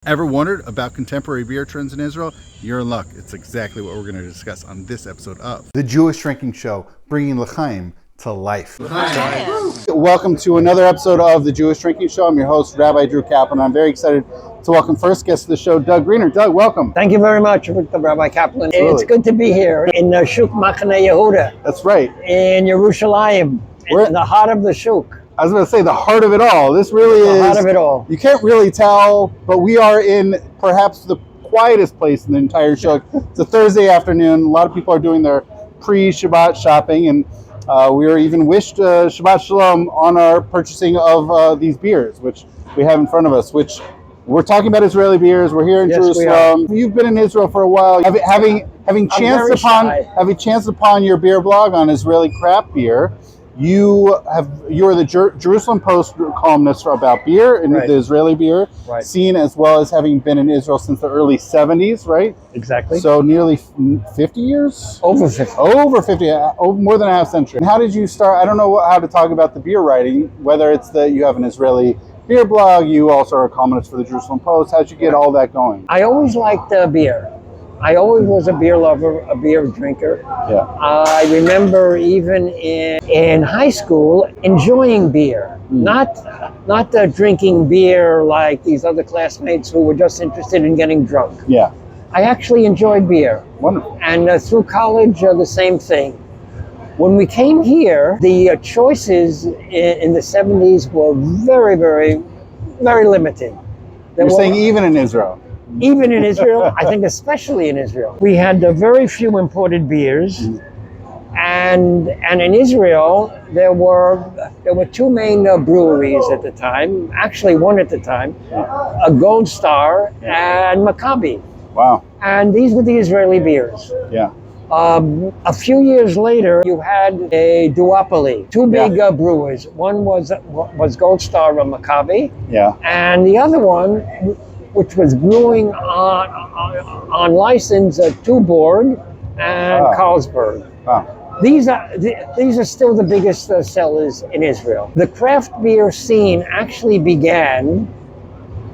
Ever wondered about contemporary beer trends in Israel? You're in luck. It's exactly what we're going to discuss on this episode of The Jewish Drinking Show, bringing L'chaim to life. Welcome to another episode of The Jewish Drinking Show. I'm your host, Rabbi Kaplan. I'm very excited to welcome first guest of the show, Doug Greener. Doug, welcome. Thank you very much, Rabbi Kaplan. Absolutely. It's good to be here in Shuk Maḥaneh Yehudah. That's right. In Yerushalayim, in the heart of the Shuk. I was going to say the heart of it all. This really is the heart of it all. You can't really tell, but we are in perhaps the quietest place in the entire show. It's a Thursday afternoon. A lot of people are doing their pre-Shabbat shopping, and we are even wished Shabbat Shalom on our purchasing of these beers, which we have in front of us, which we're talking about Israeli beers. We're here in Jerusalem. You've been in Israel for a while. Having chanced upon your beer blog on Israeli craft beer, you are the Jerusalem Post columnist about beer and the Israeli beer scene, as well as having been in Israel since the early 70s, right? Exactly. So nearly 50 years? Over 50. Over 50, more than a half century. And how did you start? I don't know how to talk about the beer writing, whether it's that you have an Israeli beer blog, you also are a columnist for the Jerusalem Post. How'd you get all that going? I always liked beer. I always was a beer lover, a beer drinker. Yeah. I remember even in high school enjoying beer, not drinking beer like these other classmates who were just interested in getting drunk. Yeah. I actually enjoyed beer. Wonderful. And through college, the same thing. When we came here, the choices in the 70s were very, very, very limited. You're saying even in Israel? Even in Israel, I think especially in Israel. We had very few imported beers, and in Israel there were two main breweries at the time. Actually, one at the time, a Gold Star and Maccabi. Wow! And these were the Israeli beers. Yeah. A few years later, you had a duopoly, two big brewers. One was Gold Star and Maccabi. Yeah. And the other one, which was brewing on license at Tuborg and Carlsberg. Wow. These are still the biggest sellers in Israel. The craft beer scene actually began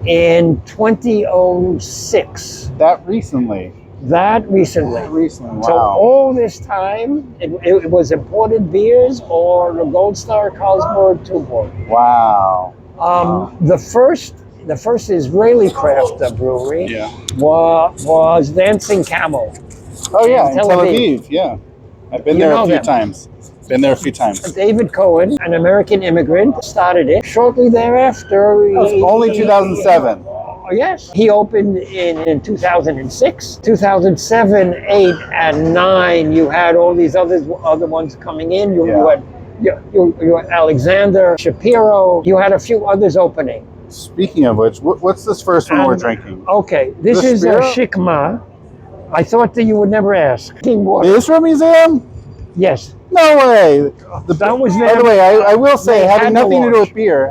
in 2006. That recently. Wow. So all this time, it was imported beers or the Gold Star, Carlsberg, Tuborg. Wow. The first Israeli craft brewery was Dancing Camel. Oh yeah, in Tel Aviv. Yeah. I've been there a few times. David Cohen, an American immigrant, started it. Shortly thereafter... That was only 2007. Yes. He opened in 2006. 2007, 8, and 9, you had all these other ones coming in. You had Alexander, Shapiro. You had a few others opening. Speaking of which, what's this first one we're drinking? Okay, this is a Shikma. I thought that you would never ask. The Israel Museum? Yes. No way. That was there. By the way, I will say, having nothing to do with beer,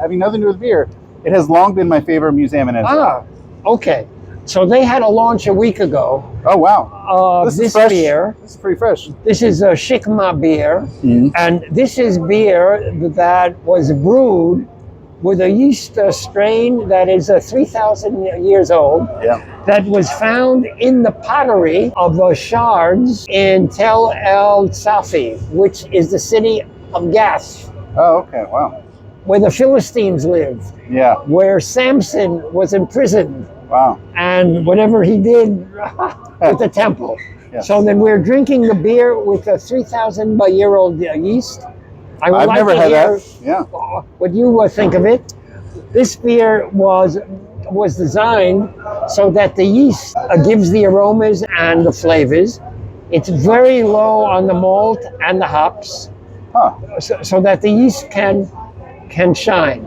it has long been my favorite museum in Israel. Okay. So they had a launch a week ago. Oh, wow. This is fresh. Beer. This is pretty fresh. This is a Shikma beer. And this is beer that was brewed with a yeast strain that is 3,000 years old, that was found in the pottery of shards in Tel El Safi, which is the city of Gath. Oh, okay, wow. Where the Philistines lived. Yeah. Where Samson was imprisoned. Wow. And whatever he did with the temple. Yes. So then we're drinking the beer with a 3,000-year-old yeast. I've never had that. Yeah. What you think of it? This beer was designed so that the yeast gives the aromas and the flavors. It's very low on the malt and the hops, so that the yeast can shine.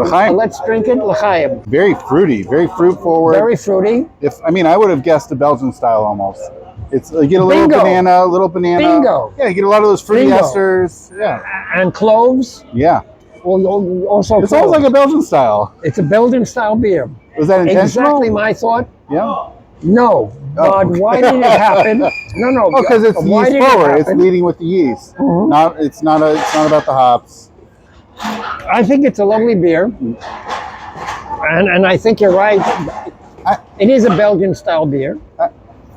L'chaim. Let's drink it, L'chaim. Very fruity, very fruit forward. Very fruity. I would have guessed a Belgian style almost. You get a little banana. Bingo. Yeah, you get a lot of those fruity esters. Yeah. And cloves. Yeah. Also, it sounds like a Belgian style. It's a Belgian style beer. Was that intentional? Exactly my thought. Yeah. No. But why did it happen? No. Because it's yeast forward. It's leading with the yeast. It's not about the hops. I think it's a lovely beer. And I think you're right. It is a Belgian style beer.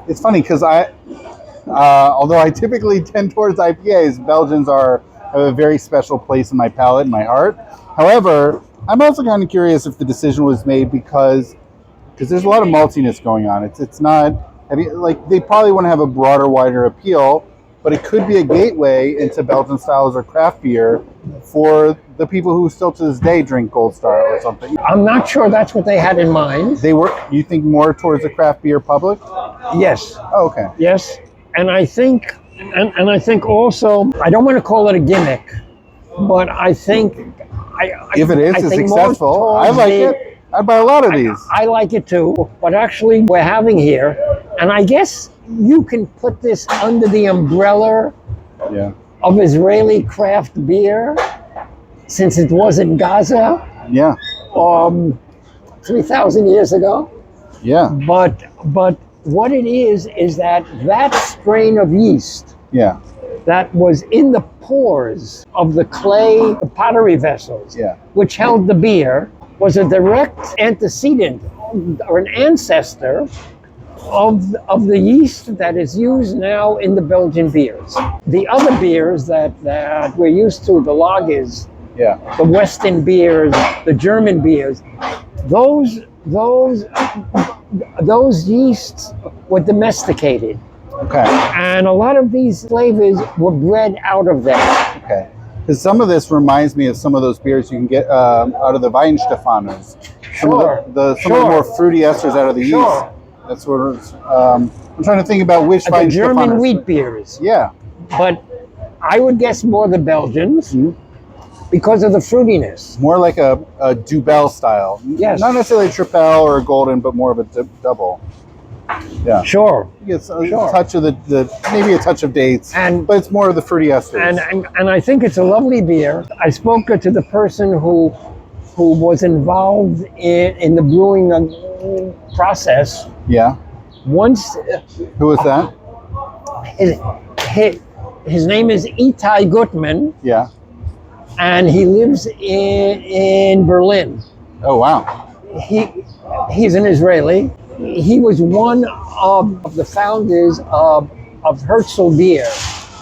It's funny because although I typically tend towards IPAs, Belgians have a very special place in my palate and my heart. However, I'm also kind of curious if the decision was made because there's a lot of maltiness going on. It's not like they probably want to have a broader, wider appeal, but it could be a gateway into Belgian styles or craft beer for the people who still to this day drink Gold Star or something. I'm not sure that's what they had in mind. You think more towards the craft beer public? Yes. Oh, okay. Yes. And I think, and I think also, I don't want to call it a gimmick, but I think, if it is successful, I like it. I'd buy a lot of these. I like it too. What actually we're having here, and I guess you can put this under the umbrella of Israeli craft beer, since it was in Gaza. Yeah. 3,000 years ago. Yeah. But what it is that strain of yeast that was in the pores of the clay pottery vessels, which held the beer, was a direct antecedent or an ancestor of the yeast that is used now in the Belgian beers. The other beers that we're used to, the lagers, the Western beers, the German beers, those yeasts were domesticated. Okay. And a lot of these flavors were bred out of that. Okay. Because some of this reminds me of some of those beers you can get out of the Weinstefanos. Some of the more fruity esters out of the yeast. That's what I'm trying to think about which Weinstefanos. The German wheat beers. Yeah. But I would guess more the Belgians because of the fruitiness. More like a Dubel style. Yes. Not necessarily a Tripel or a Golden, but more of a double. Yeah. Sure. It's a touch of maybe a touch of dates, but it's more of the fruity esters. And I think it's a lovely beer. I spoke to the person who was involved in the brewing process. Yeah. Once. Who was that? His name is Itai Gutman. Yeah. And he lives in Berlin. Oh, wow. He's an Israeli. He was one of the founders of Herzl beer.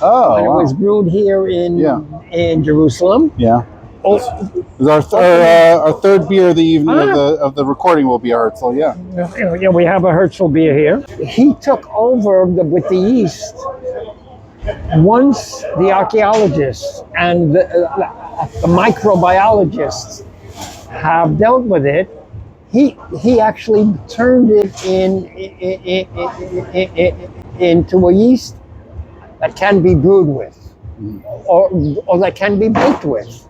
Oh, and it was brewed here in Jerusalem. Yeah. Oh, our third beer of the evening of the recording will be a Herzl. Yeah. Yeah, we have a Herzl beer here. He took over with the yeast once the archaeologists and the microbiologists have dealt with it. He actually turned it into a yeast that can be brewed with, or that can be baked with.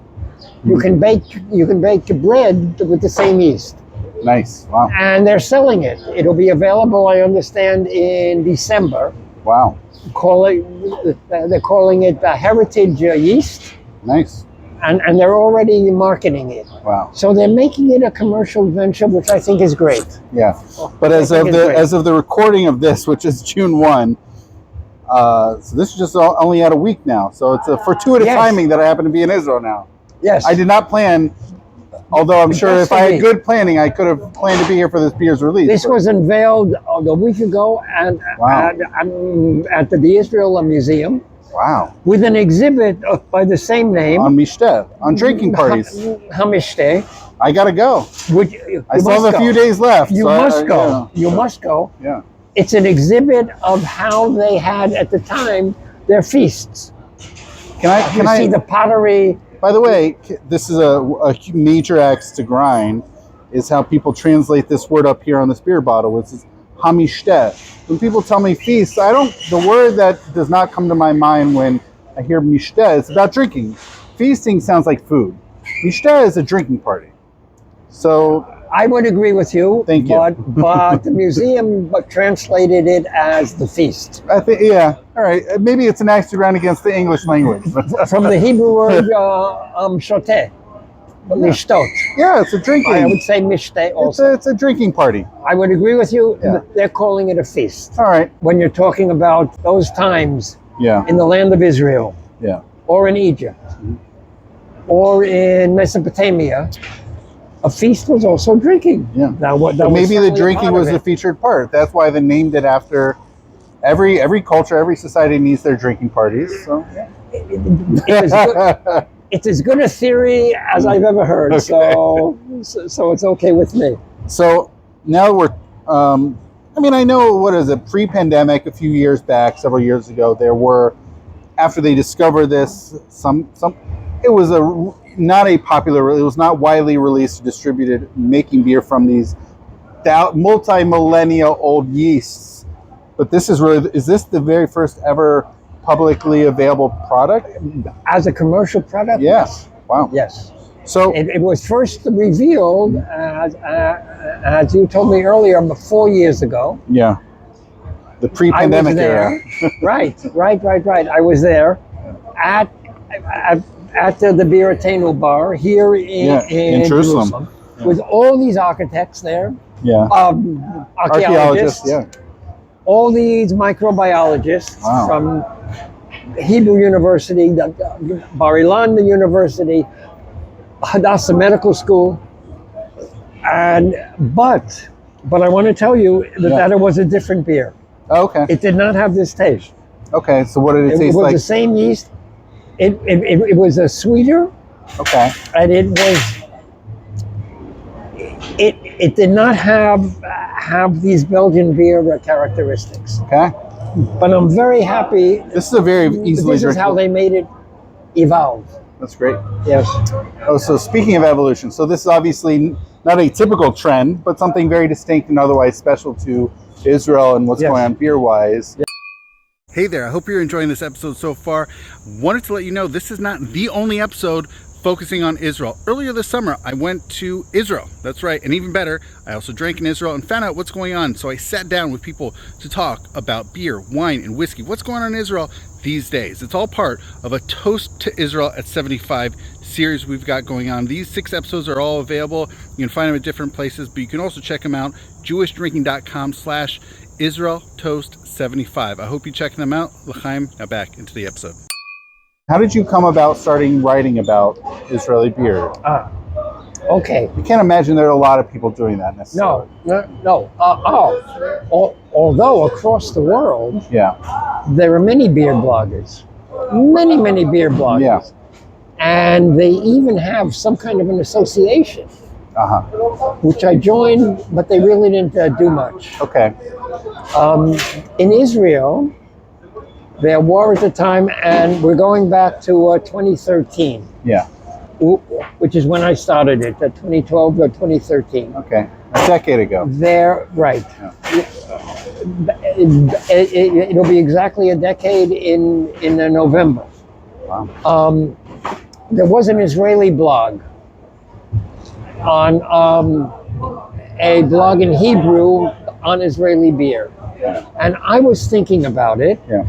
You can bake bread with the same yeast. Nice. Wow. And they're selling it. It'll be available, I understand, in December. Wow. They're calling it heritage yeast. Nice. And they're already marketing it. Wow. So they're making it a commercial venture, which I think is great. Yeah. But as of the recording of this, which is June 1, so this is just only at a week now. So it's a fortuitous timing that I happen to be in Israel now. Yes. I did not plan, although I'm sure if I had good planning, I could have planned to be here for this beer's release. This was unveiled a week ago at the Israel Museum. Wow. With an exhibit by the same name. On Mishteh, on drinking parties. Hamishteh. I got to go. I still have a few days left. You must go. You must go. Yeah. It's an exhibit of how they had, at the time, their feasts. Can I see the pottery? By the way, this is a major axe to grind, is how people translate this word up here on this beer bottle, which is Hamishteh. When people tell me feast, the word that does not come to my mind when I hear Mishteh, it's about drinking. Feasting sounds like food. Mishteh is a drinking party. So I would agree with you. Thank you. But the museum translated it as the feast. I think, all right. Maybe it's an axe to grind against the English language. From the Hebrew word shoteh. Mishtot. Yeah, it's a drinking. I would say mishteh also. It's a drinking party. I would agree with you. Yeah. They're calling it a feast. All right. When you're talking about those times in the land of Israel, or in Egypt, or in Mesopotamia, a feast was also drinking. Yeah. Now, what? So maybe the drinking was the featured part. That's why they named it after. Every culture, every society needs their drinking parties. So yeah. It's as good a theory as I've ever heard. Okay. So it's okay with me. So now we're. I mean, I know what is it? Pre-pandemic, a few years back, several years ago, there were. After they discovered this, it was not a popular. It was not widely released or distributed. Making beer from these multi-millennia old yeasts. But this is this the very first ever publicly available product? As a commercial product? Yes. Wow. Yes. So it was first revealed, as you told me earlier, 4 years ago. Yeah. The pre-pandemic era. Right. I was there at the Beer Attainable Bar here in Jerusalem. Yeah. With all these architects there. Yeah. Archaeologists. Yeah. All these microbiologists from Hebrew University, Bar Ilan University, Hadassah Medical School, but I want to tell you that it was a different beer. Oh, okay. It did not have this taste. Okay, so what did it taste like? It was the same yeast. It was a sweeter. Okay. And it did not have these Belgian beer characteristics. Okay. But I'm very happy. This is a very easily. This is how they made it evolve. That's great. Yes. Oh, so speaking of evolution, so this is obviously not a typical trend, but something very distinct and otherwise special to Israel and what's going on beer-wise. Yes. Hey there, I hope you're enjoying this episode so far. Wanted to let you know this is not the only episode focusing on Israel. Earlier this summer, I went to Israel. That's right, and even better, I also drank in Israel and found out what's going on. So I sat down with people to talk about beer, wine, and whiskey. What's going on in Israel these days? It's all part of a Toast to Israel at 75 series we've got going on. These 6 episodes are all available. You can find them at different places, but you can also check them out, jewishdrinking.com/IsraelToast75. I hope you're checking them out. L'chaim, now back into the episode. How did you come about starting writing about Israeli beer? Okay. You can't imagine there are a lot of people doing that necessarily. No. Although across the world, there are many beer bloggers. Many beer bloggers. Yeah. And they even have some kind of an association, which I joined, but they really didn't do much. Okay. In Israel, there were at the time, and we're going back to 2013. Yeah. Which is when I started it, 2012 or 2013. Okay. A decade ago. Right. Yeah. It'll be exactly a decade in November. Wow. There was an Israeli blog on a blog in Hebrew on Israeli beer. Yeah. And I was thinking about it. Yeah.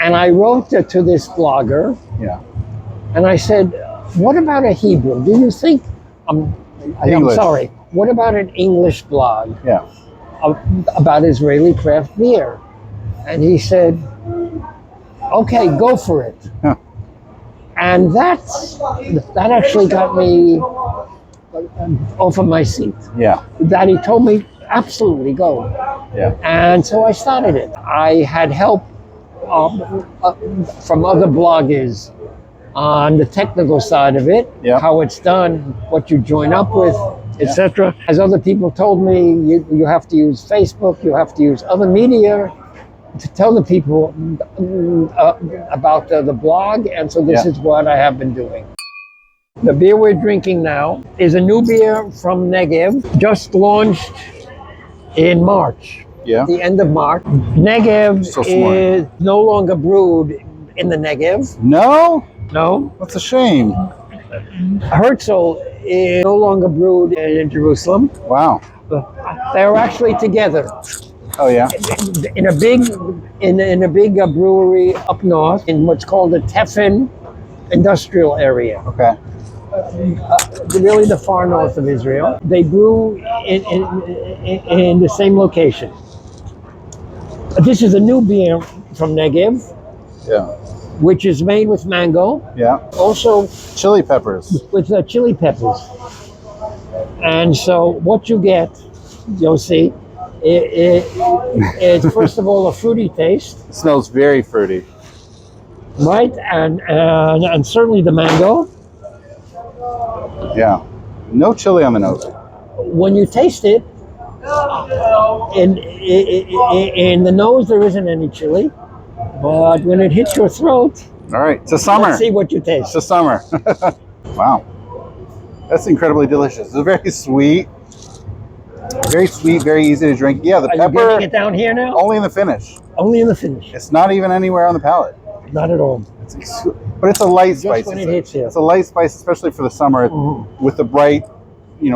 And I wrote to this blogger. Yeah. And I said, what about a Hebrew? Do you think, I'm sorry, what about an English blog about Israeli craft beer? And he said, okay, go for it. Huh. And that actually got me off of my seat. Yeah. That he told me, absolutely go. Yeah. And so I started it. I had help from other bloggers on the technical side of it, how it's done, what you join up with, etc. As other people told me, you have to use Facebook, you have to use other media to tell the people about the blog, and so this is what I have been doing. The beer we're drinking now is a new beer from Negev, just launched in March. Yeah. The end of March. Negev is no longer brewed in the Negev. No? No. That's a shame. Herzl is no longer brewed in Jerusalem. Wow. They're actually together. Oh yeah. In a big brewery up north in what's called the Tefin industrial area. Okay. Really the far north of Israel. They brew in the same location. This is a new beer from Negev. Yeah. Which is made with mango. Yeah. Also chili peppers. With chili peppers. And so what you get, you'll see, it's first of all a fruity taste, It smells very fruity. right? And certainly the mango. Yeah. No chili on the nose. When you taste it, in the nose there isn't any chili, but when it hits your throat, All right, it's a summer. let's see what you taste. It's a summer. Wow. That's incredibly delicious. It's very sweet, very easy to drink. Yeah, the Are you pepper getting it down here now? only in the finish. Only in the finish. It's not even anywhere on the palate. Not at all. But it's a light spice. Just when it hits you. It's a light spice, especially for the summer, with the bright,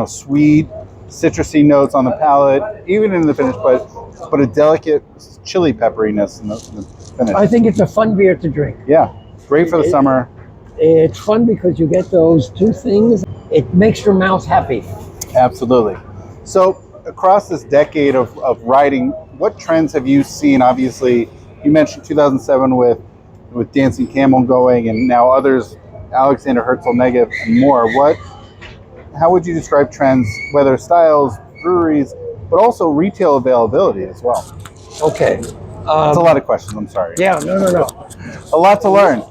sweet, citrusy notes on the palate, even in the finish, but a delicate chili pepperiness in the finish. I think it's a fun beer to drink. Yeah, great for the summer. It's fun because you get those two things. It makes your mouth happy. Absolutely. So across this decade of writing, what trends have you seen? Obviously, you mentioned 2007 with Dancing Camel going, and now others, Alexander Herzl Negev and more. How would you describe trends, whether styles, breweries, but also retail availability as well? Okay. That's a lot of questions, I'm sorry. Yeah, no. A lot to learn.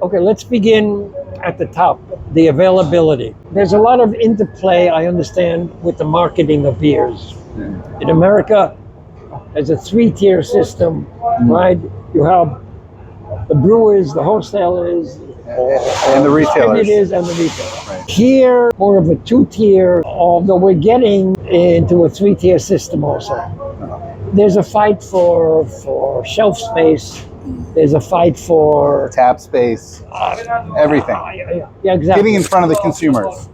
Okay, let's begin at the top, the availability. There's a lot of interplay, I understand, with the marketing of beers. In America, there's a three-tier system, right? You have the brewers, the wholesalers, and the retailers. Distributors and the retailers. Right. Here, more of a two-tier, although we're getting into a three-tier system also. There's a fight for shelf space. There's a fight for tap space, everything. Yeah, exactly. Getting in front of the consumers.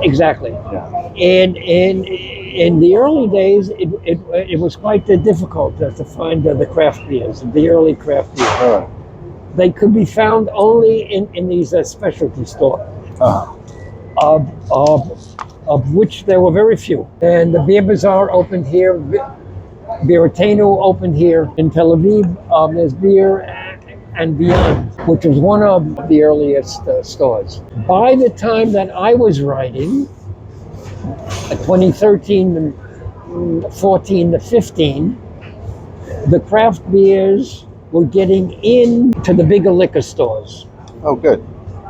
Exactly. Yeah. And in the early days, it was quite difficult to find the craft beers, the early craft beers. Oh. They could be found only in these specialty stores, of which there were very few. And the Beer Bazaar opened here. Beeratenu opened here in Tel Aviv. There's Beer and Beyond, which was one of the earliest stores. By the time that I was writing, 2013, 14 to 15, the craft beers were getting into the bigger liquor stores. Oh, good.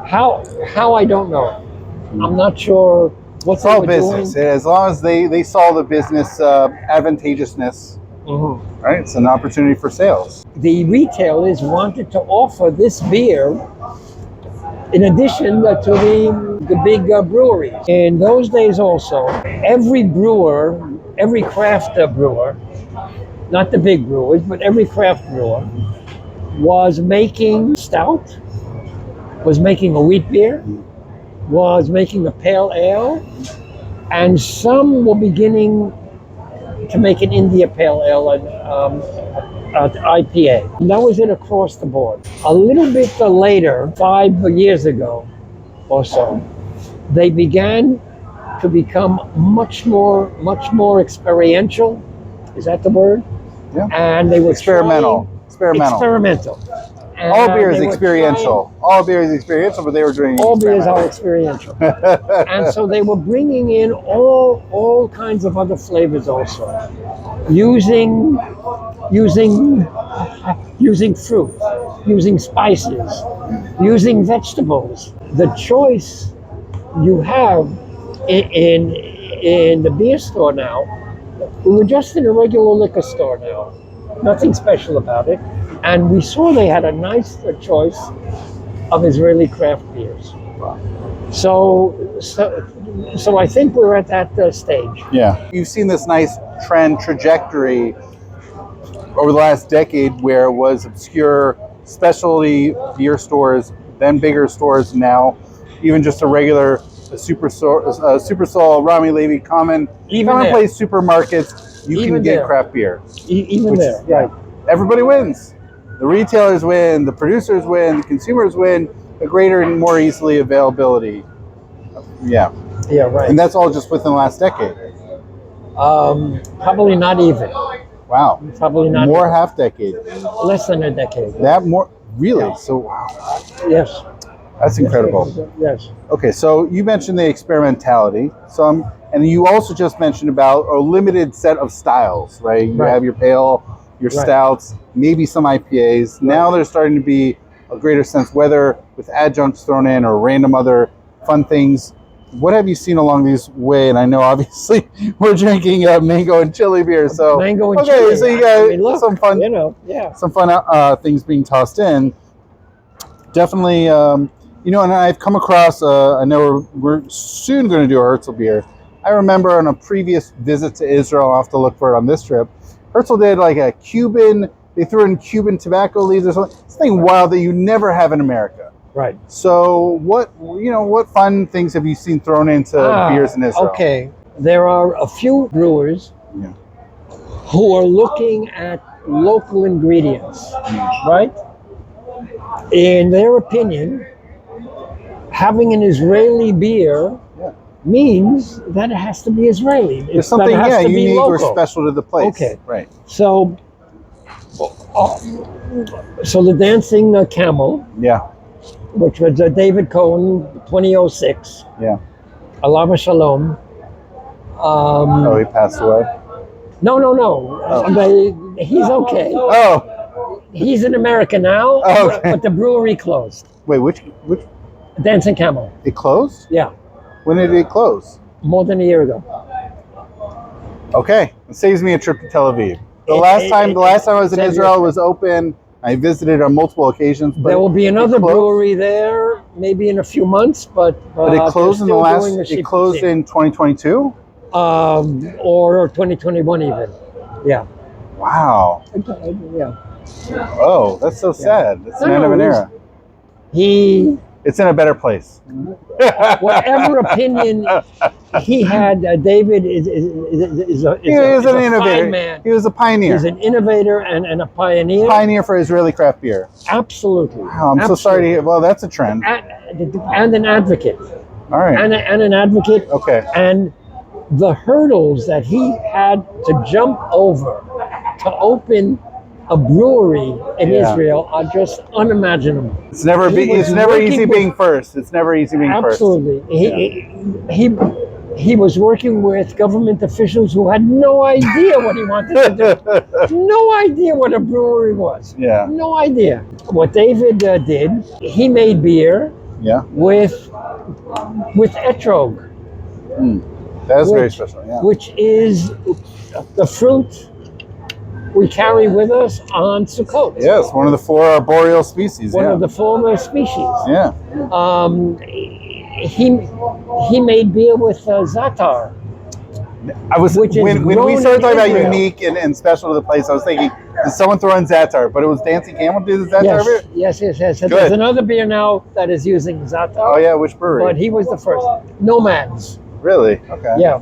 How I don't know. I'm not sure what it's all business. Doing. As long as they saw the business advantageousness, right? It's an opportunity for sales. The retailers wanted to offer this beer in addition to the big breweries. In those days also, every brewer, every craft brewer, not the big brewers, but every craft brewer was making stout, was making a wheat beer, was making a pale ale, and some were beginning to make an India Pale Ale and IPA. And that was it across the board. A little bit later, 5 years ago or so, they began to become much more experiential. Is that the word? Yeah. And they were experimental. And all beer is experiential. All beer is experiential, but they were doing all beers are experiential. And so they were bringing in all kinds of other flavors also, using fruit, using spices, using vegetables. The choice you have in the beer store now, we were just in a regular liquor store now, nothing special about it. And we saw they had a nice choice of Israeli craft beers. Wow. So I think we're at that stage. Yeah. You've seen this nice trajectory over the last decade where it was obscure specialty beer stores, then bigger stores, now even just a regular Super Sol, Rami Levy, commonplace supermarkets, you can get craft beer. Even there, right. Everybody wins. The retailers win, the producers win, the consumers win, a greater and more easily availability. Yeah. Yeah, right. And that's all just within the last decade. Probably not even. Wow. Probably not. More half decade. Less than a decade. That more, really? Yeah. So, wow. Yes. That's incredible. Yes. Okay, so you mentioned the experimentality. And you also just mentioned about a limited set of styles, right? You have your pale, your stouts, maybe some IPAs. Now there's starting to be a greater sense, whether with adjuncts thrown in or random other fun things. What have you seen along these way? And I know obviously we're drinking mango and chili beer. So mango and chili. So you got some fun, some fun things being tossed in. Definitely. And I've come across, I know we're soon going to do a Herzl beer. I remember on a previous visit to Israel, I'll have to look for it on this trip, Herzl did like a Cuban, they threw in Cuban tobacco leaves or something wild that you never have in America. Right. So what fun things have you seen thrown into beers in Israel? Okay. There are a few brewers who are looking at local ingredients, right? In their opinion, having an Israeli beer means that it has to be Israeli. There's something unique or special to the place. Okay. Right. So the Dancing Camel, which was David Cohen, 2006. Yeah. Alava Shalom. He passed away? No. He's okay. Oh. He's in America now, but the brewery closed. Wait, which? Dancing Camel. It closed? Yeah. When did it close? More than a year ago. Okay, it saves me a trip to Tel Aviv. The last time I was in Israel, it was open. I visited on multiple occasions. But there will be another brewery there, maybe in a few months, but it closed It closed in 2022, or 2021 even. Yeah. Wow. Yeah. Oh, that's so sad. It's the end of an era. It's in a better place. Whatever opinion he had, David is an innovator. Fine man. He was a pioneer. He's an innovator and a pioneer. Pioneer for Israeli craft beer. Absolutely. Wow, I'm so sorry to hear. Well, that's a trend. And an advocate. All right. And an advocate. Okay. And the hurdles that he had to jump over to open a brewery in Israel are just unimaginable. It's never easy being first. It's never easy being first. Absolutely. He was working with government officials who had no idea what he wanted to do. No idea what a brewery was. Yeah. No idea. What David did, he made beer with etrog. That's very special. Yeah. Which is the fruit we carry with us on Sukkot. Yes, one of the 4 arboreal species. One of the 4 species. Yeah. He made beer with za'atar. When we started talking about unique and special to the place, I was thinking, did someone throw in za'atar? But it was Dancing Camel did the za'atar beer? Yes. There's another beer now that is using za'atar. Oh yeah, which brewery? But he was the first. Nomads. Really? Okay. Yeah.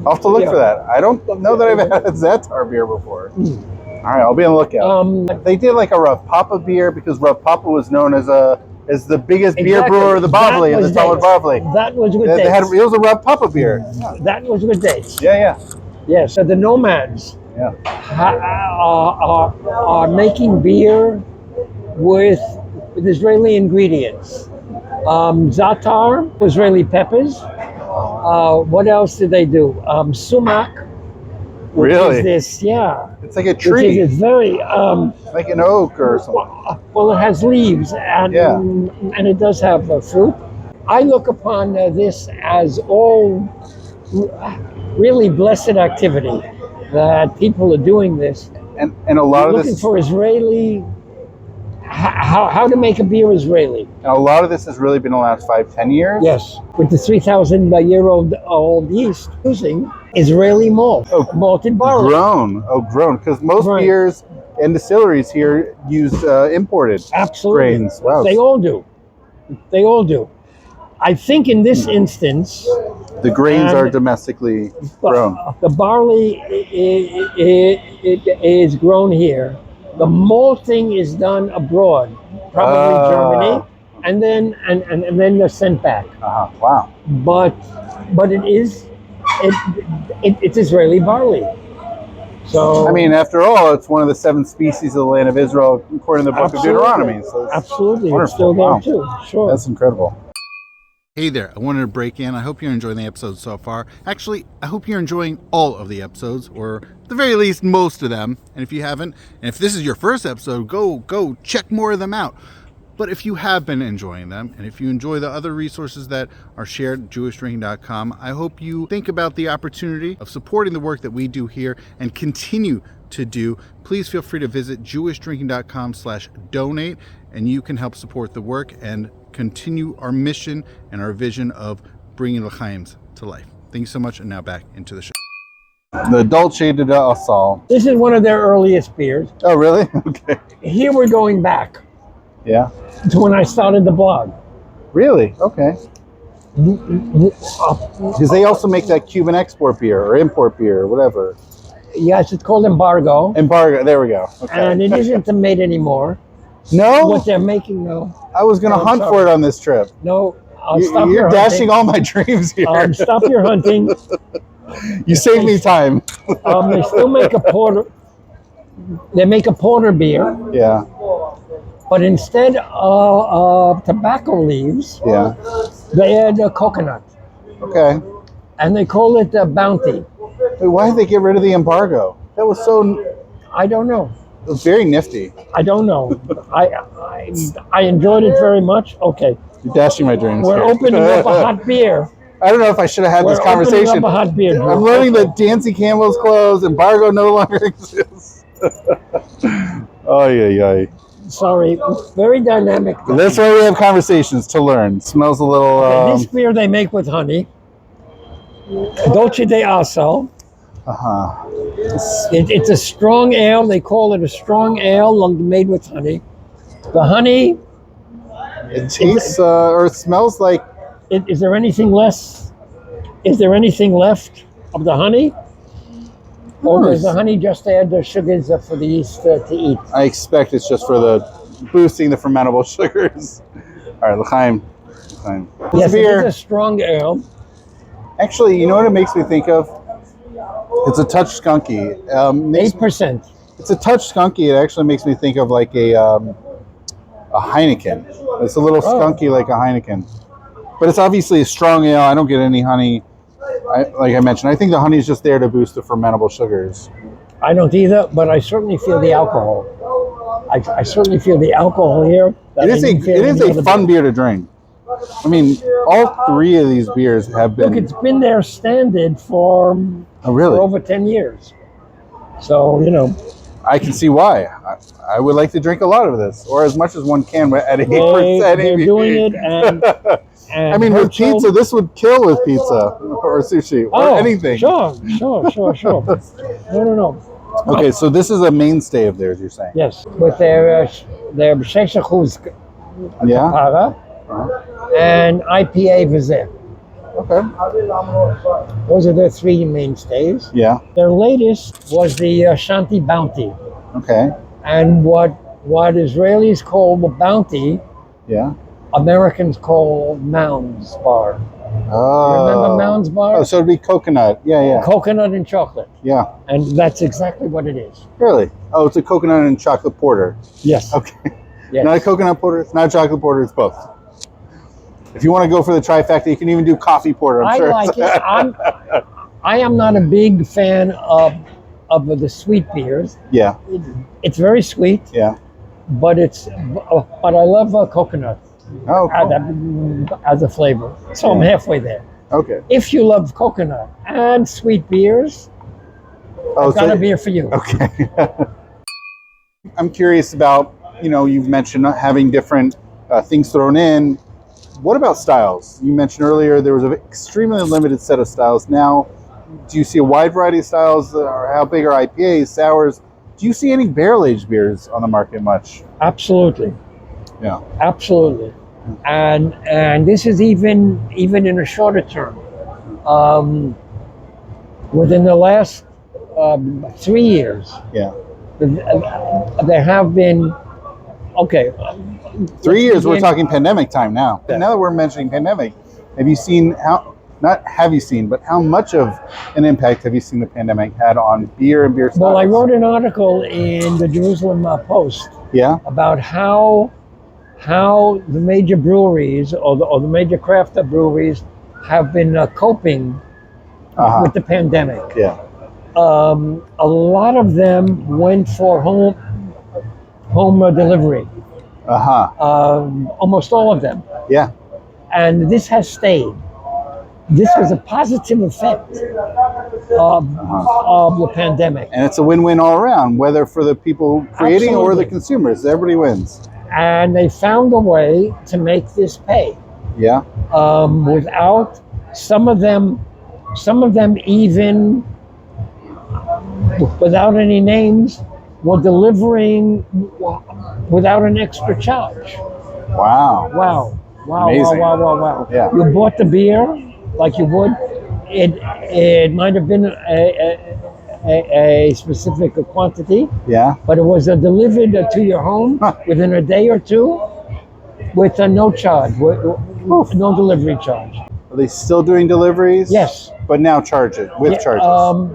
I'll have to look for that. I don't know that I've had a za'atar beer before. All right, I'll be on the lookout. They did like a Rav Papa beer because Rav Papa was known as the biggest beer brewer of the Bavli, and the Talmud Bavli. That was with dates. It was a Rav Papa beer. That was with dates. Yeah. Yes, so the Nomads are making beer with Israeli ingredients. Za'atar, Israeli peppers. What else did they do? Sumac. Really? Is this? Yeah. It's like a tree. It's very like an oak or something. Well, it has leaves and it does have fruit. I look upon this as all really blessed activity that people are doing this. And a lot of this looking for Israeli. How to make a beer Israeli. Now, a lot of this has really been the last 5-10 years. Yes, with the 3,000-year-old yeast using Israeli malt, malted barley. Grown, because most beers and distilleries here use imported grains. Wow. They all do. I think in this instance, the grains are domestically grown. The barley is grown here. The malting is done abroad, probably Germany, and then they're sent back. Wow! But it's Israeli barley. So I mean, after all, it's one of the 7 species of the land of Israel, according to the book of Deuteronomy. So it's absolutely, wonderful. it's still there Wow. too. Sure. That's incredible. Hey there, I wanted to break in. I hope you're enjoying the episode so far. Actually, I hope you're enjoying all of the episodes, or at the very least, most of them. And if you haven't, and if this is your first episode, go check more of them out. But if you have been enjoying them, and if you enjoy the other resources that are shared at jewishdrinking.com, I hope you think about the opportunity of supporting the work that we do here and continue to do. Please feel free to visit jewishdrinking.com/donate, and you can help support the work and continue our mission and our vision of bringing l'chaims to life. Thank you so much, and now back into the show. The Dolce de Asal. This is one of their earliest beers. Oh, really? Okay. Here we're going back Yeah. to when I started the blog. Really? Okay. Because they also make that Cuban export beer or import beer or whatever. Yes, it's called Embargo. Embargo. There we go. Okay. And it isn't made anymore. No? What they're making, no. I was going to hunt for it on this trip. No, stop You're your dashing hunting. all my dreams here. Stop your hunting. You saved me time. They still make a porter. They make a porter beer, Yeah. but instead of tobacco leaves, Yeah. they add a coconut, Okay. and they call it Bounty. Wait, why did they get rid of the embargo? That was so... I don't know. It was very nifty. I don't know. I enjoyed it very much. Okay, You're dashing my dreams. we're here. opening up a hot beer. I don't know if I should have had We're this conversation. opening up a hot beer. I'm learning that Dancy Campbell's closed, embargo no longer exists. Oh, yeah. Sorry, very dynamic. That's why we have conversations, to learn. Smells a little... This beer they make with honey. Dolce de Asal. Uh-huh. It's a strong ale. They call it a strong ale made with honey. The honey. It tastes, or it smells like... Is there anything less? Is there anything left of the honey? Or does the honey just add the sugars for the yeast to eat? I expect it's just for the boosting the fermentable sugars. All right, l'chaim. Yes, it is a strong ale. Actually, you know what it makes me think of? It's a touch skunky. 8%. It's a touch skunky. It actually makes me think of like a Heineken. It's a little skunky like a Heineken. But it's obviously a strong ale. I don't get any honey. Like I mentioned, I think the honey is just there to boost the fermentable sugars. I don't either, but I certainly feel the alcohol. I certainly feel the alcohol here. It is a fun beer to drink. I mean, all 3 of these beers have been... Look, it's been there standard for over 10 years. So, you know. I can see why. I would like to drink a lot of this, or as much as one can at 8% They're ABV. doing it, and I mean, with pizza, this would kill with pizza or sushi or anything. Sure. No. Okay, so this is a mainstay of theirs, you're saying? Yes, with their 6% Yeah. and IPA Vizet. Okay. Those are their 3 mainstays. Yeah. Their latest was the Shanti Bounty. Okay. And what Israelis call the Bounty, Yeah. Americans call Mounds Bar. Oh. Remember Mounds Bar? Oh, so it'd be coconut. Yeah. Coconut and chocolate. Yeah. And that's exactly what it is. Really? Oh, it's a coconut and chocolate porter. Yes. Okay. Yes. Not a coconut porter, it's not a chocolate porter, it's both. If you want to go for the trifecta, you can even do coffee porter, I'm sure. I like it. I am not a big fan of the sweet beers. Yeah. It's very sweet. Yeah. But I love coconut Oh, cool. as a flavor. So I'm halfway there. Okay. If you love coconut and sweet beers, I've got a beer for you. Okay. I'm curious about, you've mentioned having different things thrown in. What about styles? You mentioned earlier there was an extremely limited set of styles. Now, do you see a wide variety of styles? Or how big are IPAs, sours? Do you see any barrel-aged beers on the market much? Absolutely. Yeah. Absolutely. And this is even in a shorter term. Within the last 3 years, yeah, there have been 3 years. We're talking pandemic time now. Now that we're mentioning pandemic, have you seen not have you seen, but how much of an impact have you seen the pandemic had on beer and beer styles? Well, I wrote an article in the Jerusalem Post about how the major breweries or the major craft breweries have been coping with the pandemic. Yeah. A lot of them went for home delivery. Almost all of them. Yeah. And this has stayed. This was a positive effect of the pandemic. And it's a win-win all around, whether for the people creating or the consumers. Everybody wins. And they found a way to make this pay. Yeah. Without some of them even without any names were delivering without an extra charge. Wow. Amazing. Wow. Yeah. You bought the beer like you would. It might have been a specific quantity. Yeah. But it was delivered to your home within a day or two with no charge, no delivery charge. Are they still doing deliveries? Yes. But now charge it with charges.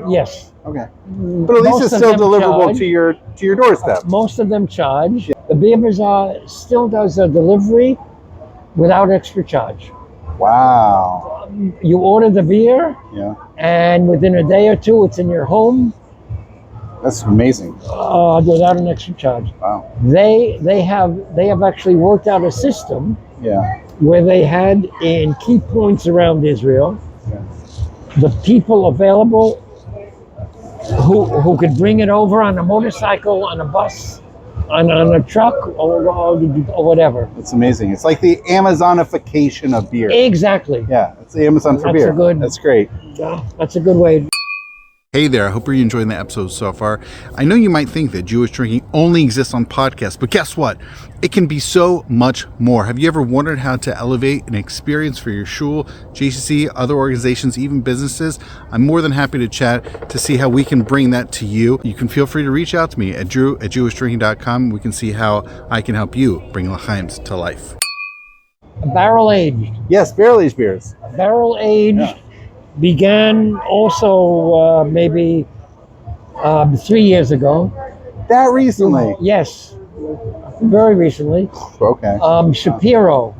Yes. Okay. But at least it's still deliverable to your doorstep. Most of them charge. The Beer Bazaar still does a delivery without extra charge. Wow. You order the beer, and within a day or two, it's in your home. That's amazing. Without an extra charge. Wow. They have actually worked out a system. Where they had in key points around Israel, the people available who could bring it over on a motorcycle, on a bus, on a truck, or whatever. It's amazing. It's like the Amazonification of beer. Exactly. Yeah, it's the Amazon for beer. That's great. Yeah, that's a good way. Hey there, I hope you're enjoying the episode so far. I know you might think that Jewish drinking only exists on podcasts, but guess what? It can be so much more. Have you ever wondered how to elevate an experience for your shul, JCC, other organizations, even businesses? I'm more than happy to chat to see how we can bring that to you. You can feel free to reach out to me at drew@jewishdrinking.com. We can see how I can help you bring L'chaims to life. Barrel aged. Yes, barrel aged beers. Barrel aged began also maybe 3 years ago. That recently? Yes, very recently. Okay. Shapiro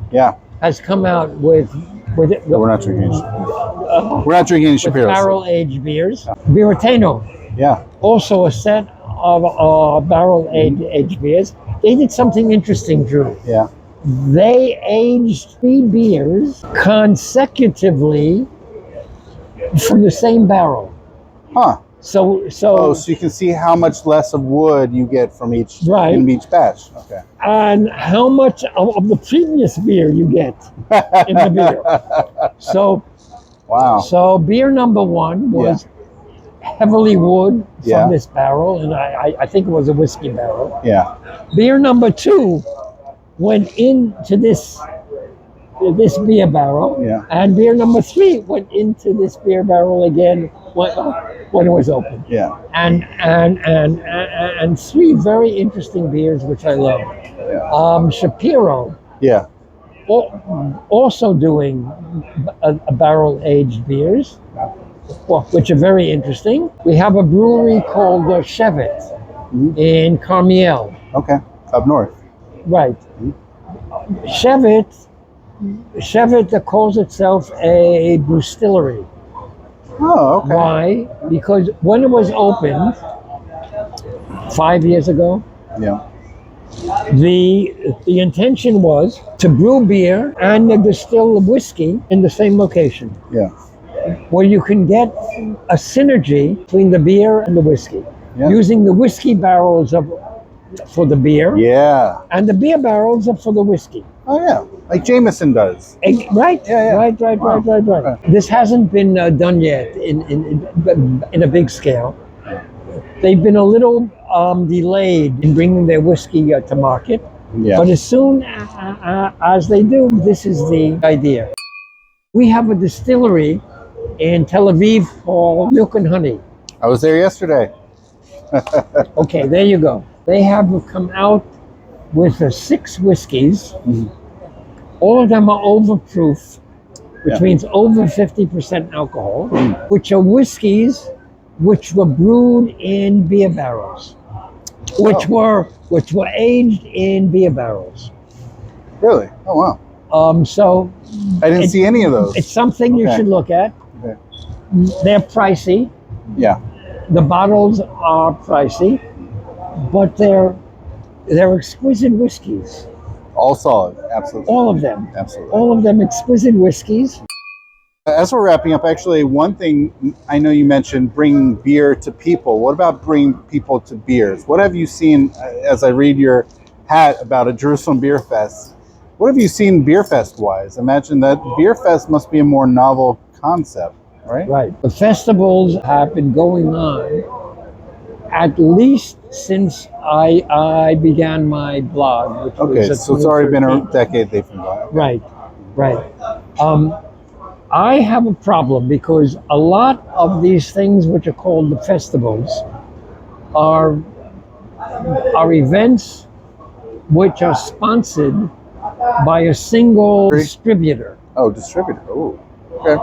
has come out with it. We're not drinking. We're not drinking any Shapiro. Barrel aged beers. Birateno. Yeah. Also a set of barrel aged beers. They did something interesting, Drew. Yeah. They aged 3 beers consecutively from the same barrel. Huh. So you can see how much less of wood you get from each in each batch. Okay. And how much of the previous beer you get in the beer. So So beer number 1 was heavily wood from this barrel, and I think it was a whiskey barrel. Yeah. Beer number 2 went into this beer barrel, and beer number 3 went into this beer barrel again when it was open. Yeah. And 3 very interesting beers which I love. Yeah. Shapiro. Yeah. Also doing a barrel aged beers, which are very interesting. We have a brewery called Shevet in Carmiel. Okay. Up north. Right. Shevet calls itself a brewstillery. Oh, okay. Why? Because when it was opened 5 years ago, the intention was to brew beer and distill whiskey in the same location. Yeah. Where you can get a synergy between the beer and the whiskey, using the whiskey barrels for the beer, and the beer barrels for the whiskey. Oh yeah, like Jameson does. Right. Right. This hasn't been done yet in a big scale. They've been a little delayed in bringing their whiskey to market, but as soon as they do, this is the idea. We have a distillery in Tel Aviv called Milk and Honey. I was there yesterday. Okay, there you go. They have come out with 6 whiskeys. All of them are overproof which means over 50% alcohol, which are whiskeys which were brewed in beer barrels, which were aged in beer barrels. Really? Oh wow. So I didn't see any of those. it's something you should look at. Okay. They're pricey. Yeah. The bottles are pricey, but they're exquisite whiskeys. All solid. Absolutely. All of them. Absolutely. All of them exquisite whiskeys. As we're wrapping up, actually, one thing I know you mentioned, bringing beer to people. What about bringing people to beers? What have you seen, as I read your hat about a Jerusalem Beer Fest, what have you seen Beer Fest-wise? Imagine that Beer Fest must be a more novel concept, right? Right. The festivals have been going on at least since I began my blog, which Okay, was so it's already been a 2013. decade they've been going. Okay. Right. I have a problem because a lot of these things which are called the festivals are events which are sponsored by a single distributor. Oh, distributor. Oh, okay.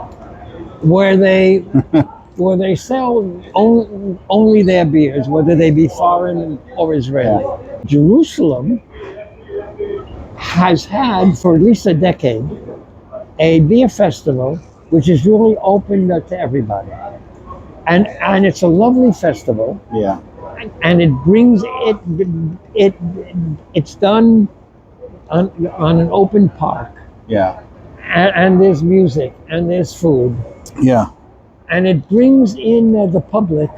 Where they sell only their beers, whether they be foreign or Israeli. Yeah. Jerusalem has had for at least a decade a beer festival which is really open to everybody, and it's a lovely festival. Yeah. And it brings it's done on an open park. Yeah. And there's music and there's food. Yeah. And it brings in the public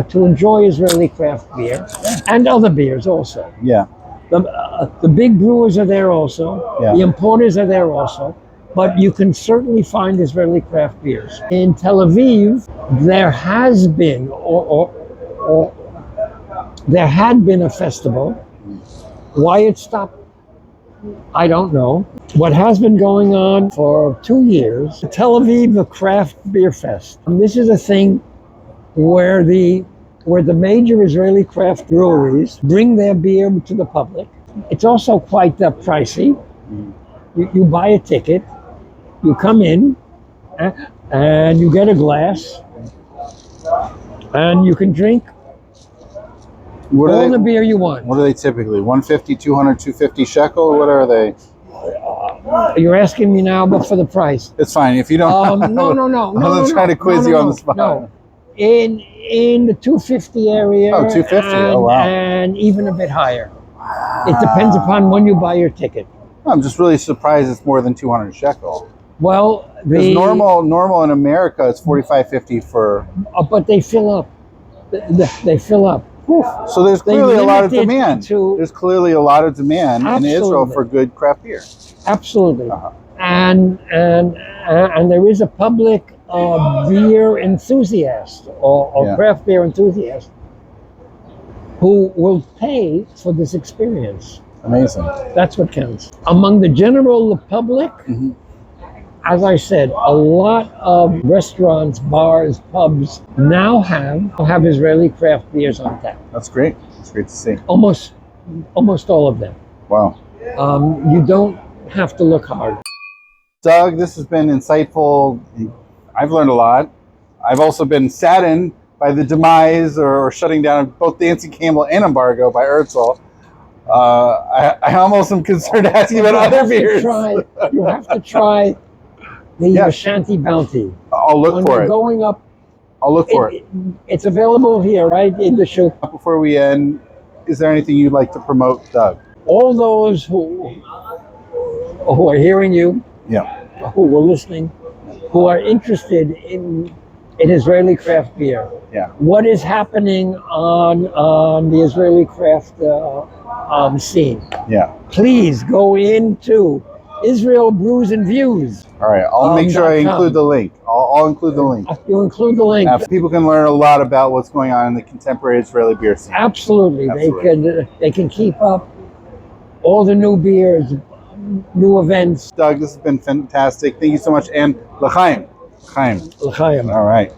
to enjoy Israeli craft beer and other beers also. Yeah. The big brewers are there also. Yeah. The importers are there also. But you can certainly find Israeli craft beers. In Tel Aviv, there has been, or there had been a festival. Why it stopped, I don't know. What has been going on for 2 years, Tel Aviv Craft Beer Fest. And this is a thing where the major Israeli craft breweries bring their beer to the public. It's also quite pricey. You buy a ticket, you come in, and you get a glass, and you can drink all the beer you want. What are they typically? 150, 200, 250 shekel? What are they? You're asking me now, but for the price. It's fine. If you don't No. I wasn't trying to quiz you on the spot. No. In the 250 area. Oh, 250. Oh, wow. And even a bit higher. It depends upon when you buy your ticket. I'm just really surprised it's more than 200 shekel. Well, Because normal in America is 45, 50 for... But they fill up. They fill up. So there's clearly a lot of limit it demand. to- There's clearly a lot of demand in Israel Absolutely. for good craft beer. Absolutely. Uh-huh. And there is a public beer enthusiast or craft beer enthusiast who will pay for this experience. Amazing. That's what counts. Among the general public, as I said, a lot of restaurants, bars, pubs now have Israeli craft beers on tap. That's great. It's great to see. Almost all of them. Wow. You don't have to look hard. Doug, this has been insightful. I've learned a lot. I've also been saddened by the demise or shutting down of both Dancing Camel and Embargo by Herzl. I almost am concerned to ask you about other beers. You have to try the Ashanti Bounty. I'll look for it. Going up, I'll look for it. It's available here, right in the show. Before we end, is there anything you'd like to promote, Doug? All those who are hearing you, who were listening, who are interested in Israeli craft beer. Yeah. What is happening on the Israeli craft scene? Yeah. Please go into Israel Brews and Views. All right. I'll make sure I include the link. I'll include the link. You'll include the link. People can learn a lot about what's going on in the contemporary Israeli beer scene. Absolutely. They can keep up all the new beers, new events. Doug, this has been fantastic. Thank you so much. And l'chaim. L'chaim. L'chaim. All right.